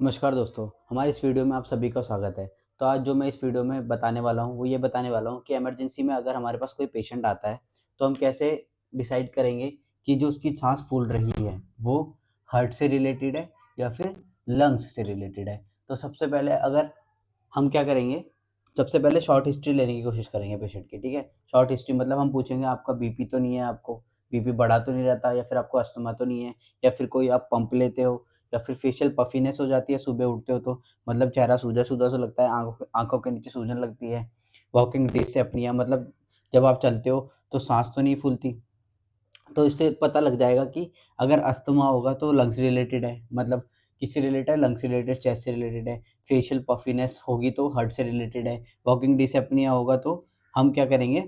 नमस्कार दोस्तों, हमारे इस वीडियो में आप सभी का स्वागत है। तो आज जो मैं इस वीडियो में बताने वाला हूँ, वो ये बताने वाला हूँ कि इमरजेंसी में अगर हमारे पास कोई पेशेंट आता है, तो हम कैसे डिसाइड करेंगे कि जो उसकी साँस फूल रही है, वो हार्ट से रिलेटेड है या फिर लंग्स से रिलेटेड है। तो सबसे पहले अगर हम क्या करेंगे, सबसे पहले शॉर्ट हिस्ट्री लेने की कोशिश करेंगे पेशेंट की, ठीक है? शॉर्ट हिस्ट्री मतलब हम पूछेंगे आपका बीपी तो नहीं है आपको? बीपी बढ़ा तो नहीं रहता या फिर आपको अस्थमा तो नहीं है? या फिर कोई आप पंप लेते हो या फिर फेशियल पफीनेस हो जाती है सुबह उठते हो तो? मतलब चेहरा सूजा-सूजा सा लगता है, आँखों आँखों के नीचे सूजन लगती है, वॉकिंग डिस्पनिया मतलब जब आप चलते हो तो साँस तो नहीं फूलती? तो इससे पता लग जाएगा कि अगर अस्थमा होगा तो लंग्स रिलेटेड है, मतलब किससे रिलेटेड है? लंग्स से रिलेटेड, चेस्ट से रिलेटेड है। फेशियल पफीनेस होगी तो हार्ट से रिलेटेड है। वॉकिंग डिसएपनिया होगा तो हम क्या करेंगे,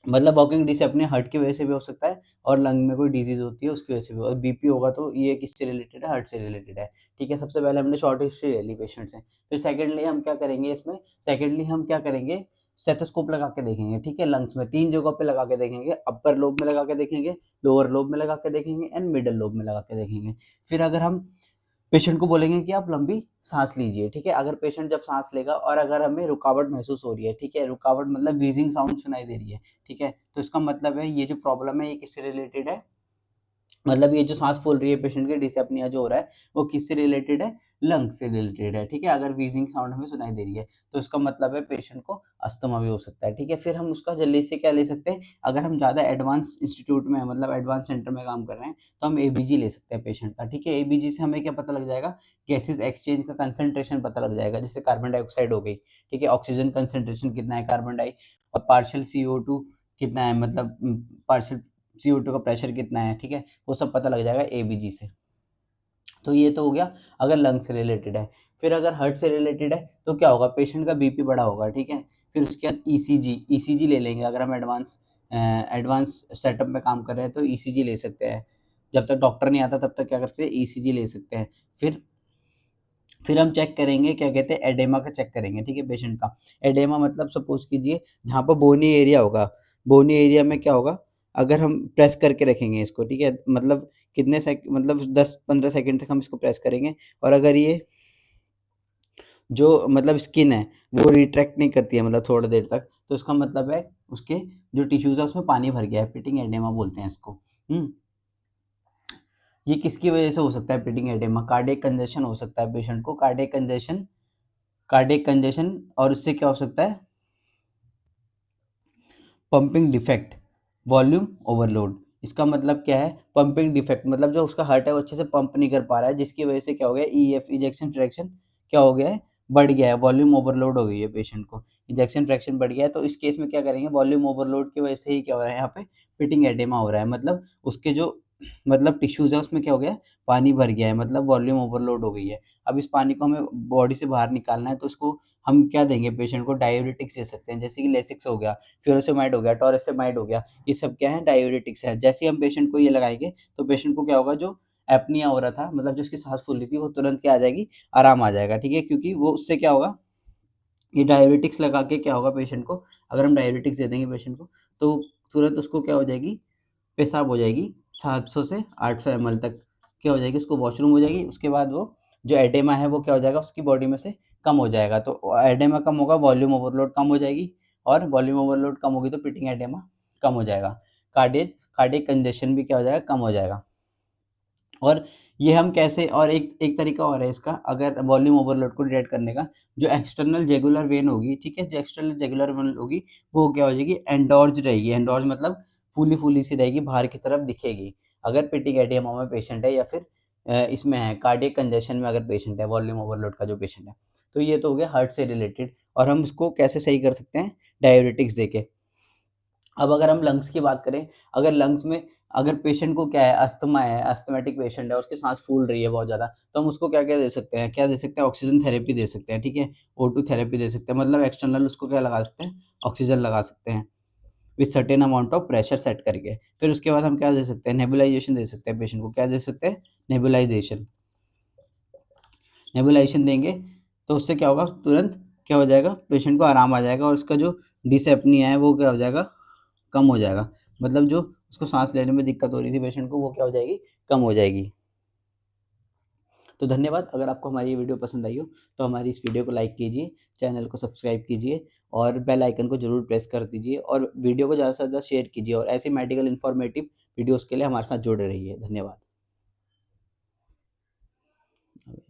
मतलब वॉकिंग डिसएपनिया हार्ट की वजह से भी हो सकता है और लंग में कोई डिजीज़ होती है उसकी वजह से भी, और बीपी होगा तो ये किससे रिलेटेड है? हार्ट से रिलेटेड है। ठीक है, सबसे पहले हमने शॉर्ट हिस्ट्री ले ली पेशेंट से। फिर सेकंडली हम क्या करेंगे इसमें, सेकंडली हम क्या करेंगे, स्टेथोस्कोप लगा के देखेंगे, ठीक है? लंग्स में 3 जगहों पे लगा के देखेंगे, अपर लोब में लगा के देखेंगे, लोअर लोब में लगा के देखेंगे एंड मिडल लोब में लगा के देखेंगे। फिर अगर हम पेशेंट को बोलेंगे कि आप लंबी साँस लीजिए, ठीक है? अगर पेशेंट जब साँस लेगा और अगर हमें रुकावट महसूस हो रही है, ठीक है? रुकावट मतलब व्हीज़िंग साउंड सुनाई दे रही है, ठीक है? तो इसका मतलब है ये जो प्रॉब्लम है ये किससे रिलेटेड है? मतलब ये जो साँस फूल रही है पेशेंट की डिसएपनिया जो हो रहा है, वो किससे रिलेटेड है? लंग्स से रिलेटेड है, ठीक है? अगर व्हीज़िंग साउंड हमें सुनाई दे रही है, तो इसका मतलब है पेशेंट को अस्थमा भी हो सकता है, ठीक है? फिर हम उसका जल्दी से क्या ले सकते हैं, अगर हम ज़्यादा एडवांस इंस्टीट्यूट में हैं, मतलब एडवांस सेंटर में काम कर रहे हैं, तो हम एबीजी ले सकते हैं पेशेंट का, ठीक है? एबीजी से हमें क्या पता लग जाएगा, गैसेज़ एक्सचेंज का कंसंट्रेशन पता लग जाएगा, जैसे कार्बन डाइऑक्साइड हो गई, ठीक है? ऑक्सीजन कंसंट्रेशन कितना है कार्बन डाइ, और पार्शियल CO2 कितना है, मतलब पार्शियल CO2 का प्रेशर कितना है, ठीक है? वो सब पता लग जाएगा एबीजी से। तो ये तो हो गया अगर लंग से रिलेटेड है। फिर अगर हार्ट से रिलेटेड है तो क्या होगा, पेशेंट का बीपी बढ़ा होगा, ठीक है? फिर उसके बाद ईसीजी ले लेंगे, अगर हम एडवांस सेटअप में काम कर रहे हैं तो ईसीजी ले सकते हैं। जब तक डॉक्टर नहीं आता तब तक क्या कर सकते हैं, ईसीजी ले सकते हैं। फिर फिर हम चेक करेंगे, क्या कहते हैं, एडेमा का चेक करेंगे, ठीक है, पेशेंट का। एडेमा मतलब सपोज़ कीजिए जहाँ पर बोनी एरिया होगा, बोनी एरिया में क्या होगा, अगर हम प्रेस करके रखेंगे इसको, ठीक है, मतलब कितने मतलब 10-15 सेकंड तक हम इसको प्रेस करेंगे, और अगर ये जो मतलब स्किन है वो रिट्रैक्ट नहीं करती है, मतलब थोड़ा देर तक, तो इसका मतलब है उसके जो टिश्यूज़ है उसमें पानी भर गया है, पिटिंग एडेमा बोलते हैं इसको। हुँ। ये किसकी वजह से हो सकता है पिटिंग एडेमा? कार्डियक कंजेशन हो सकता है पेशेंट को, कार्डियक कंजेशन, और उससे क्या हो सकता है, पंपिंग डिफेक्ट, वॉल्यूम ओवरलोड। इसका मतलब क्या है, पंपिंग डिफेक्ट मतलब जो उसका हार्ट है वो अच्छे से पंप नहीं कर पा रहा है, जिसकी वजह से क्या हो गया, ईएफ इजेक्शन फ्रैक्शन क्या हो गया है, बढ़ गया है, वॉल्यूम ओवरलोड हो गई है पेशेंट को, इजेक्शन फ्रैक्शन बढ़ गया है। तो इस केस में क्या करेंगे, वॉल्यूम ओवरलोड की वजह से ही क्या हो रहा है, यहाँ पे पिटिंग एडेमा हो रहा है, मतलब उसके जो मतलब टिश्यूज है उसमें क्या हो गया है, पानी भर गया है, मतलब वॉल्यूम ओवरलोड हो गई है। अब इस पानी को हमें बॉडी से बाहर निकालना है, तो उसको हम क्या देंगे, पेशेंट को डायूरेटिक्स दे सकते हैं, जैसे कि लेसिक्स हो गया, फ्यूरोसेमाइड हो गया, टोरेसेमाइड हो गया, ये सब क्या है, डायूरेटिक्स है। जैसे ही हम पेशेंट को ये लगाएँगे तो पेशेंट को क्या होगा, जो एपनिया हो रहा था, मतलब जो उसकी साँस फूल रही थी, वो तुरंत क्या आ जाएगी, आराम आ जाएगा, ठीक है? क्योंकि वो उससे क्या होगा, ये डायूरेटिक्स लगा के क्या होगा पेशेंट को, अगर हम डायूरेटिक्स दे देंगे पेशेंट को, तो तुरंत उसको क्या हो जाएगी, पेशाब हो जाएगी 700 से 800 ml तक, क्या हो जाएगी, उसको वॉशरूम हो जाएगी, उसके बाद वो जो एडेमा है वो क्या हो जाएगा, उसकी बॉडी में से कम हो जाएगा। तो एडेमा कम होगा, वॉल्यूम ओवरलोड कम हो जाएगी, और वॉल्यूम ओवरलोड कम होगी तो पिटिंग एडेमा कम हो जाएगा। कार्डियक कंजेशन भी क्या हो जाएगा, कम हो जाएगा। और ये हम कैसे, और एक एक तरीका और है इसका, अगर वॉल्यूम ओवरलोड को डिटेक्ट करने का, जो एक्सटर्नल जुगुलर वेन होगी, ठीक है, जो एक्सटर्नल जुगुलर वेन होगी वो क्या हो जाएगी, एंडोर्ज रहेगी, एंडोर्ज मतलब फूली-फूली सी रहेगी, बाहर की तरफ दिखेगी। अगर पिटिक एडिमा में पेशेंट है या फिर इसमें है कार्डियक कंजेशन में अगर पेशेंट है, वॉल्यूम ओवरलोड का जो पेशेंट है। तो ये तो हो गया हार्ट से रिलेटेड, और हम इसको कैसे सही कर सकते हैं, डायूरेटिक्स देके। अब अगर हम लंग्स की बात करें, अगर लंग्स में अगर पेशेंट को क्या है, अस्थमा है, अस्थमैटिक पेशेंट है, उसकी साँस फूल रही है बहुत ज़्यादा, तो हम उसको क्या-क्या दे सकते हैं, क्या दे सकते हैं, ऑक्सीजन थेरेपी दे सकते हैं, ठीक है? O2 थेरेपी दे सकते हैं, मतलब एक्सटर्नल उसको क्या लगा सकते हैं, ऑक्सीजन लगा सकते हैं, with certain amount of pressure set करके। फिर उसके बाद हम क्या दे सकते हैं, नेबुलाइज़ेशन दे सकते हैं पेशेंट को, क्या दे सकते हैं, नेबुलाइज़ेशन। नेबुलाइज़ेशन देंगे तो उससे क्या होगा, तुरंत क्या हो जाएगा, पेशेंट को आराम आ जाएगा, और उसका जो डिसएपनिया है वो क्या हो जाएगा, कम हो जाएगा। मतलब जो उसको साँस लेने में दिक्कत हो रही थी पेशेंट को, वो क्या हो जाएगी, कम हो जाएगी। तो धन्यवाद। अगर आपको हमारी ये वीडियो पसंद आई हो तो हमारी इस वीडियो को लाइक कीजिए, चैनल को सब्सक्राइब कीजिए और बेल आइकन को ज़रूर प्रेस कर दीजिए और वीडियो को ज़्यादा से ज़्यादा शेयर कीजिए और ऐसे मेडिकल इन्फॉर्मेटिव वीडियोज़ के लिए हमारे साथ जुड़े रहिए। धन्यवाद।